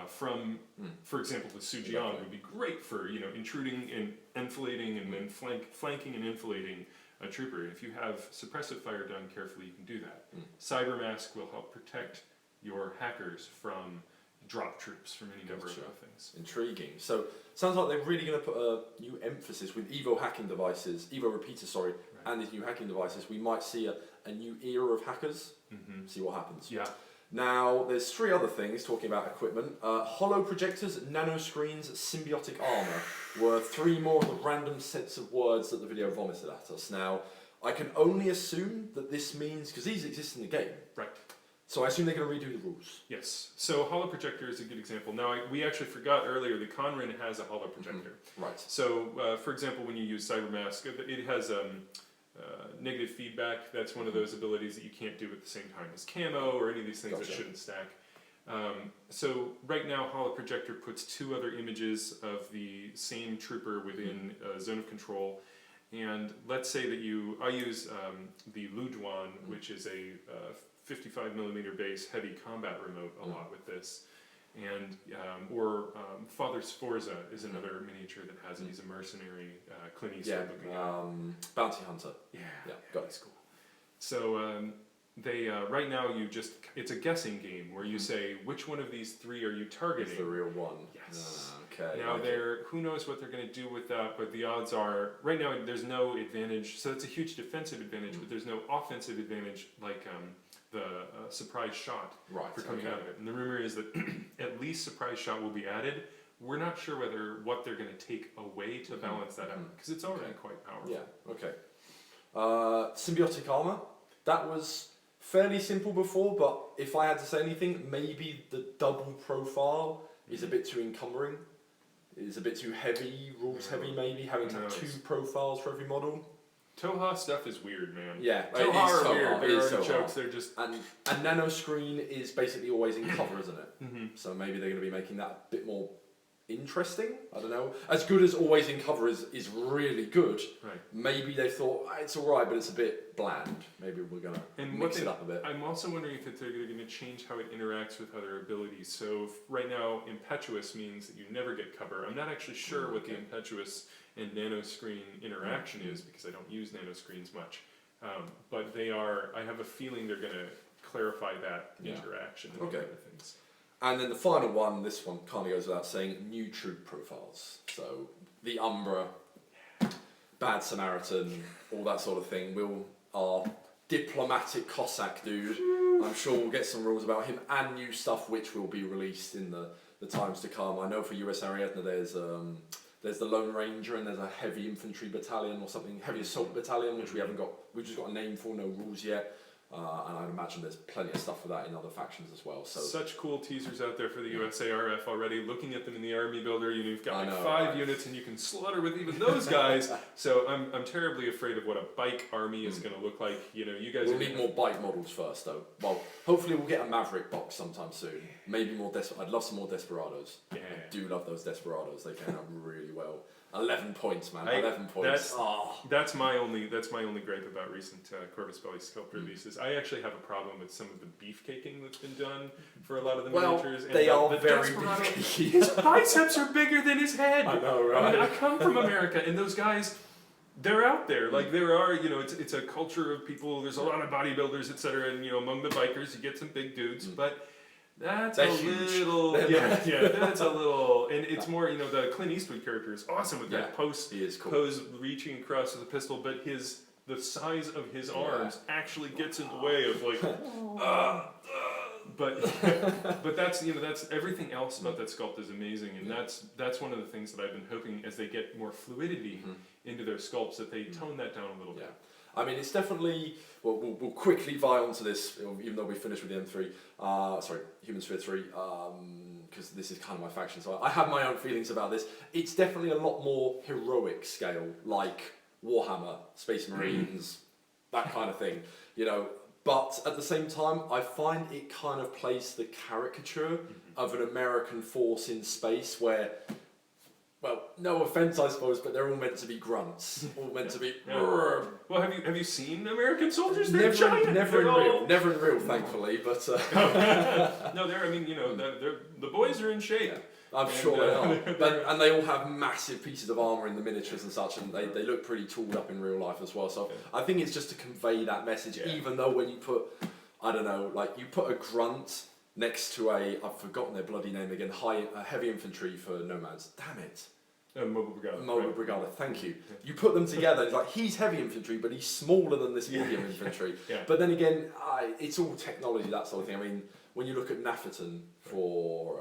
from, for example, the Sujiang would be great for intruding and enfilading and then flanking and enfilading a trooper. If you have suppressive fire done carefully, you can do that. Cybermask will help protect your hackers from drop troops, from any number of other things. Intriguing. So sounds like they're really going to put a new emphasis with Evo hacking devices, Evo repeaters, and these new hacking devices. We might see a new era of hackers. See what happens. Yeah. Now, there's 3 other things talking about equipment. Hollow projectors, nano screens, symbiotic armor were 3 more of the random sets of words that the video vomited at us. Now, I can only assume that this means, because these exist in the game. Right. So I assume they're going to redo the rules. Yes. So hollow projector is a good example. Now, we actually forgot earlier, the Conrin has a hollow projector. Right. So, for example, when you use Cybermask, it has negative feedback. That's one of those abilities that you can't do at the same time as camo or any of these things that shouldn't stack. So right now, hollow projector puts 2 other images of the same trooper within a zone of control. And let's say that I use the Lujuan, which is a 55mm base heavy combat remote a lot with this. And Father Sforza is another miniature that has it. He's a mercenary, Clint Eastwood looking guy. Bounty hunter. Got it. Cool. So they right now it's a guessing game where you say which one of these 3 are you targeting. It's the real one. Yes. Okay. Now okay. who knows what they're going to do with that, but the odds are, right now there's no advantage, so it's a huge defensive advantage, but there's no offensive advantage like the surprise shot Right. for coming okay. out of it. And the rumor is that at least surprise shot will be added. We're not sure what they're going to take away to balance that out, because it's already quite powerful. Yeah, okay. Symbiotic armor. That was fairly simple before, but if I had to say anything, maybe the double profile is a bit too encumbering. It's a bit too heavy, rules heavy maybe, having to have 2 profiles for every model. Toha stuff is weird, man. Yeah, Toha are weird. They're artichokes. They're just... And nano screen is basically always in cover, isn't it? Mm-hmm. So maybe they're going to be making that a bit more interesting. I don't know. As good as always in cover is really good. Right. Maybe they thought it's all right, but it's a bit bland. Maybe we're gonna mix it up a bit. I'm also wondering if they're going to change how it interacts with other abilities. So right now, impetuous means that you never get cover. I'm not actually sure what the impetuous and nano screen interaction is because I don't use nano screens much. But they are. I have a feeling they're going to clarify that interaction and other things. And then the final one, this one kind of goes without saying, new troop profiles. So the Umbra, Bad Samaritan, all that sort of thing. Our diplomatic Cossack dude, I'm sure we'll get some rules about him and new stuff which will be released in the times to come. I know for US Ariadne there's the Lone Ranger and there's a heavy infantry battalion or something, heavy assault battalion, which we've just got a name for, no rules yet. And I'd imagine there's plenty of stuff for that in other factions as well. So such cool teasers out there for the USARF already. Looking at them in the army builder, you've got like 5 right. units and you can slaughter with even those guys. So I'm terribly afraid of what a bike army is going to look like. You guys. We'll need more bike models first, though. Well, hopefully we'll get a Maverick box sometime soon. Maybe more. I'd love some more Desperados. Yeah. I do love those Desperados. They came out really well. 11 points, man. 11 points. That's my only gripe about recent Corvus Belli sculpt releases. I actually have a problem with some of the beefcaking that's been done for a lot of the miniatures. They are the very Desperado, beefcakey. his biceps are bigger than his head. I know, right? I mean, I come from America, and those guys, they're out there. Like there are, it's a culture of people. There's a lot of bodybuilders, etc. And among the bikers, you get some big dudes, but. That's They're a huge. little, that's a little, and it's more, the Clint Eastwood character is awesome with that he is cool. pose reaching across with a pistol, but the size of his arms actually gets in the way of like, but that's everything else about that sculpt is amazing, and that's one of the things that I've been hoping as they get more fluidity into their sculpts that they tone that down a little bit. I mean, it's definitely. Well, we'll quickly vie onto this, even though we finished with the M3. Human Sphere 3, because this is kind of my faction, so I have my own feelings about this. It's definitely a lot more heroic scale, like Warhammer, Space Marines, that kind of thing, But at the same time, I find it kind of plays the caricature of an American force in space where. Well, no offense, I suppose, but they're all meant to be grunts, all meant to be. Well, have you seen American soldiers? They're Never, giant. never in real, never in real, thankfully. But no, the boys are in shape. Yeah, I'm sure they are, and they all have massive pieces of armor in the miniatures and such, and they look pretty tooled up in real life as well. So I think it's just to convey that message. Even though when you put, I don't know, like you put a grunt next to I've forgotten their bloody name again, heavy infantry for nomads. Damn it. Mobile Brigada. Mobile Brigada, thank you. You put them together, it's like he's heavy infantry, but he's smaller than this medium infantry. But then again, it's all technology, that sort of thing. I mean, when you look at Nafferton for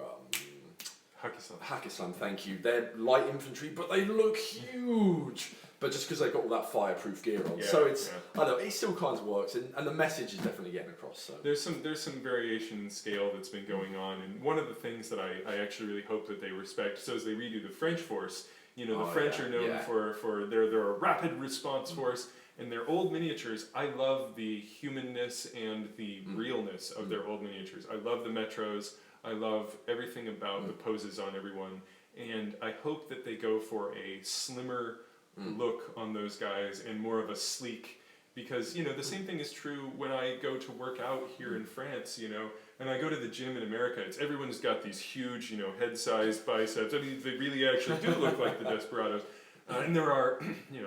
Hackislam, thank you. They're light infantry, but they look huge. But just because they've got all that fireproof gear on, so it's I don't know, it still kind of works, and the message is definitely getting across. So there's some variation in scale that's been going on, and one of the things that I actually really hope that they respect. So as they redo the French force, the French are known for they're a rapid response force, and their old miniatures. I love the humanness and the realness of their old miniatures. I love the metros. I love everything about the poses on everyone, and I hope that they go for a slimmer look on those guys and more of a sleek, because the same thing is true when I go to work out here in France, and I go to the gym in America. Everyone's got these huge, head-sized biceps. I mean, they really actually do look like the Desperados, and there are,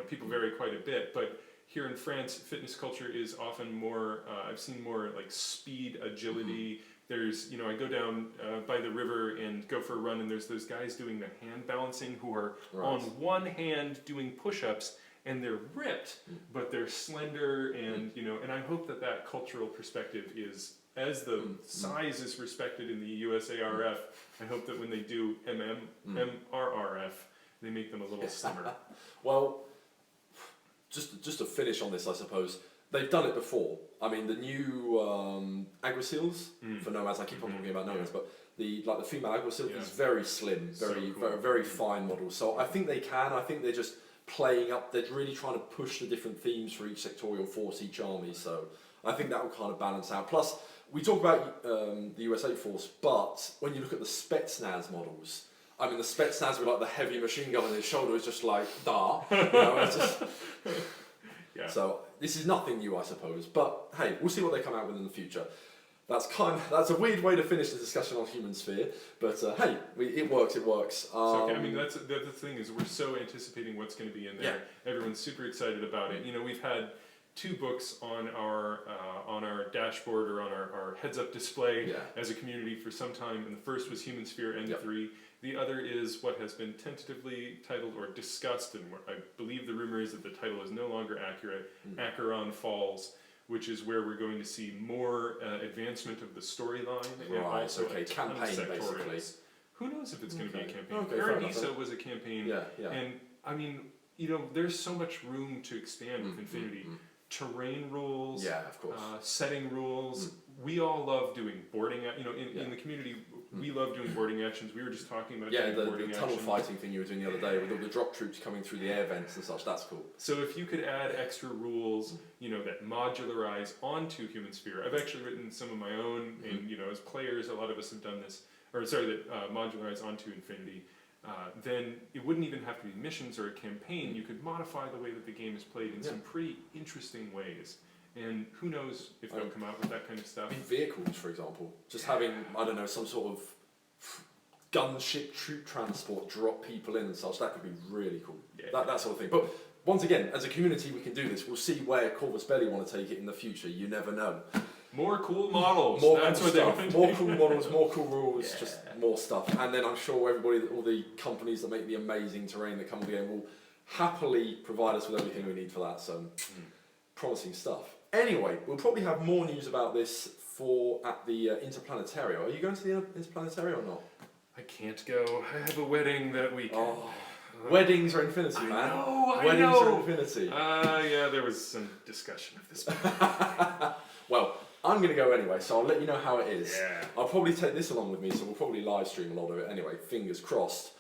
people vary quite a bit, but here in France, fitness culture is often more, I've seen more like speed, agility, There's, I go down by the river and go for a run, and there's those guys doing the hand balancing who are on one hand doing push-ups, and they're ripped, but they're slender, and and I hope that cultural perspective is, as the size is respected in the USARF, I hope that when they do MRRF, they make them a little slimmer. Well, just to finish on this, I suppose, they've done it before. I mean, the new Aguaseals for nomads. I keep on talking about nomads, but the female Aguasil is very slim, very cool. very fine model. So I think they can. I think they're just playing up. They're really trying to push the different themes for each sectorial force, each army. So I think that will kind of balance out. Plus, we talk about the USA force, but when you look at the Spetsnaz models. I mean, the Spetsnaz with like the heavy machine gun on his shoulder is just like, it's just... Yeah. So this is nothing new, I suppose. But hey, we'll see what they come out with in the future. That's a weird way to finish the discussion on Human Sphere, but hey, it works. So, I mean, that's the thing is we're so anticipating what's going to be in there. Yeah. Everyone's super excited about it. We've had 2 books on our dashboard or on our heads-up display as a community for some time, and the first was Human Sphere N3. The other is what has been tentatively titled or discussed, and I believe the rumor is that the title is no longer accurate, Acheron Falls, which is where we're going to see more advancement of the storyline and also a ton of sectorials. Who knows if it's going to be a campaign? Paradiso was a campaign, and I mean, there's so much room to expand with Infinity. Terrain rules, of course. Setting rules. We all love doing boarding. In the community, we love doing boarding actions. We were just talking about doing boarding the tunnel actions. fighting thing you were doing the other day with all the drop troops coming through the air vents and such. That's cool. So if you could add extra rules, that modularize onto Human Sphere. I've actually written some of my own, and as players, a lot of us have done this. That modularize onto Infinity. Then it wouldn't even have to be missions or a campaign. You could modify the way that the game is played in some pretty interesting ways. And who knows if they'll come out with that kind of stuff. I mean, vehicles, for example. Just having, I don't know, some sort of gunship troop transport drop people in and such. That could be really cool. Yeah. That sort of thing. But once again, as a community, we can do this. We'll see where Corvus Belli want to take it in the future. You never know. More cool models. That's what stuff. More cool models, more cool rules, just more stuff. And then I'm sure all the companies that make the amazing terrain that come with the game will happily provide us with everything we need for that. So, promising stuff. Anyway, we'll probably have more news about this at the Interplanetario. Are you going to the Interplanetario or not? I can't go. I have a wedding that weekend. Weddings are Infinity, man. I know. Are Infinity. There was some discussion of this. Well, I'm going to go anyway, so I'll let you know how it is. Yeah. I'll probably take this along with me, so we'll probably live stream a lot of it anyway, fingers crossed.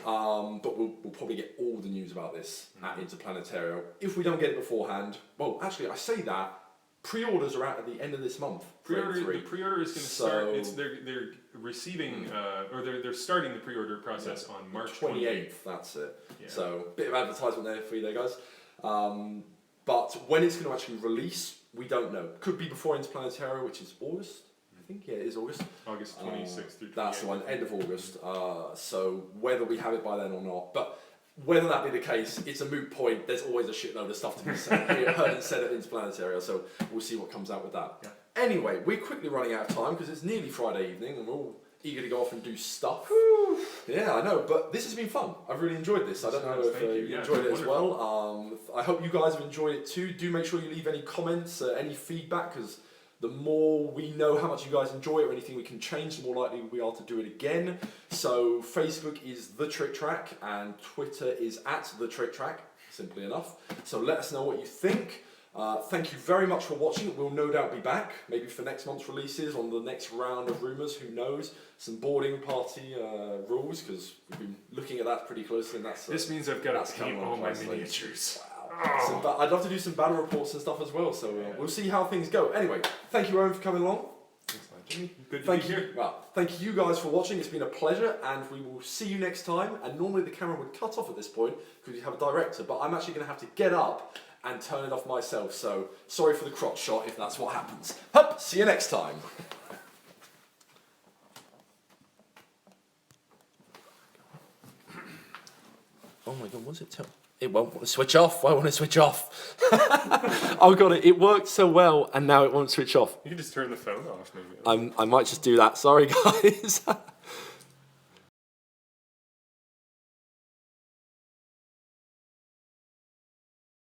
But we'll probably get all the news about this at Interplanetario. If we don't get it beforehand, well, actually, I say that, pre-orders are out at the end of this month. The pre-order is going to start. They're receiving, or they're starting the pre-order process on March 28th. That's it. Yeah. So, bit of advertisement there for you there, guys. But when it's going to actually release, we don't know. Could be before Interplanetario, which is August. I think, it is August. August 26th through 28th. That's the one, end of August. So whether we have it by then or not. But whether that be the case, it's a moot point. There's always a shitload of stuff to be heard and said at Interplanetario, so we'll see what comes out with that. Yeah. Anyway, we're quickly running out of time because it's nearly Friday evening and we're all eager to go off and do stuff. Woo. Yeah, I know, but this has been fun. I've really enjoyed this. I don't know if you enjoyed it as well. I hope you guys have enjoyed it too. Do make sure you leave any comments, any feedback, because the more we know how much you guys enjoy it or anything we can change, the more likely we are to do it again. So Facebook is the Tric Trac and Twitter is at the Tric Trac, simply enough. So let us know what you think. Thank you very much for watching. We'll no doubt be back, maybe for next month's releases, on the next round of rumours, who knows. Some boarding party rules, because we've been looking at that pretty closely. And this means I've got to paint all my miniatures. Wow. So, I'd love to do some battle reports and stuff as well, so we'll see how things go. Anyway, thank you, Owen, for coming along. Thanks, Jimmy. Good to be here. Well, thank you guys for watching. It's been a pleasure, and we will see you next time. And normally the camera would cut off at this point because you have a director, but I'm actually going to have to get up and turn it off myself. So sorry for the crotch shot if that's what happens. Hup, see you next time. Oh my God, what's it tell? It won't want to switch off. Why won't it switch off? Oh, got it. It worked so well, and now it won't switch off. You can just turn the phone off, maybe. I might just do that. Sorry, guys.